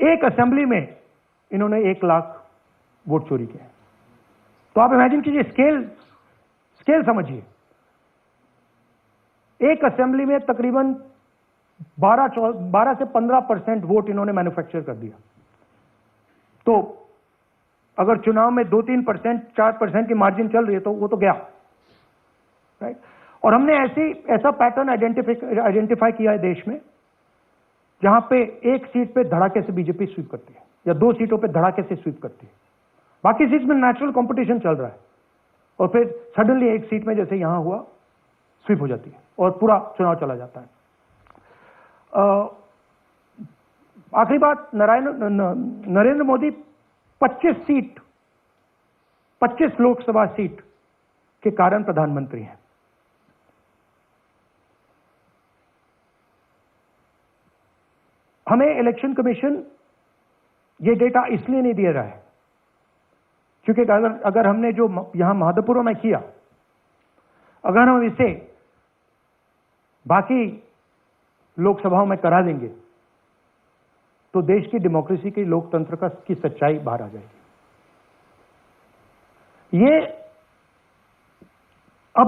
एक असेंबली में इन्होंने 1 लाख वोट चोरी किए। तो आप इमेजिन कीजिए, स्केल समझिए। एक असेंबली में तकरीबन 12 से 15% वोट इन्होंने मैन्युफैक्चर कर दिया। तो अगर चुनाव में 2-3%, 4% की मार्जिन चल रही है तो वो तो गया, राइट। और हमने ऐसा पैटर्न आइडेंटिफाई किया है देश में, जहां पे एक सीट पे धड़ाके से बीजेपी स्वीप करती है या 2 सीटों पे धड़ाके से स्वीप करती है। बाकी सीट में नेचुरल कंपटीशन चल रहा है और फिर सडनली एक सीट में जैसे यहां हुआ स्वीप हो जाती है और पूरा चुनाव चला जाता है। आखिरी बात, नरेंद्र मोदी 25 लोकसभा सीट के कारण प्रधानमंत्री हैं। हमें इलेक्शन कमीशन ये डेटा इसलिए नहीं दे रहा है क्योंकि अगर हमने जो यहां माधोपुर में किया, अगर हम इसे बाकी लोकसभाओं में करा देंगे तो देश की डेमोक्रेसी की, लोकतंत्र की सच्चाई बाहर आ जाएगी। ये अब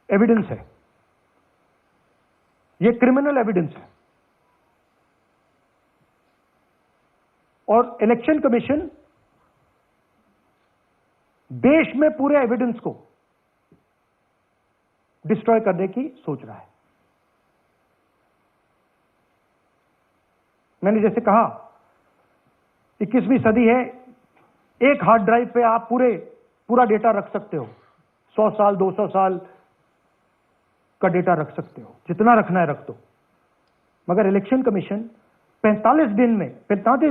एविडेंस है, ये क्रिमिनल एविडेंस है। और इलेक्शन कमीशन देश में पूरे एविडेंस को डिस्ट्रॉय करने की सोच रहा है। मैंने जैसे कहा, 21वीं सदी है, एक हार्ड ड्राइव पे आप पूरा डेटा रख सकते हो। 100 साल 200 साल का डेटा रख सकते हो, जितना रखना है रख दो। मगर इलेक्शन कमीशन 45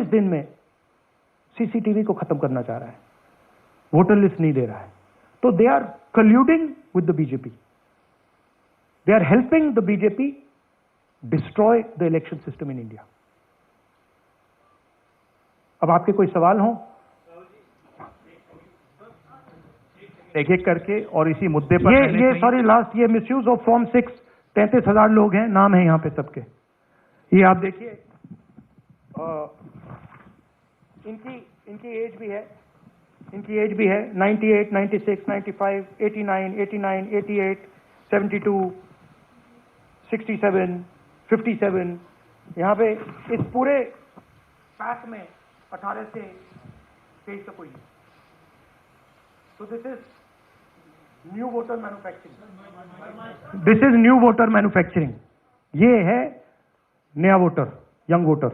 दिन में सीसीटीवी को खत्म करना चाह रहा है, वोटर लिस्ट नहीं दे रहा है। तो they are colluding with the BJP, they are helping the BJP destroy the election system in India. अब आपके कोई सवाल हो? एक एक करके और इसी मुद्दे पर ये सॉरी लास्ट, ये मिसयूज ऑफ फॉर्म 6, 33,000 लोग हैं, नाम है यहां पे सबके। ये आप देखिए, इनकी एज भी है, 98, 96, 95, 89, 88, 72, 67, 57। यहां पे इस पूरे पैक में 18 से 23 तक कोई। So this is new voter manufacturing. ये है नया वोटर, यंग वोटर।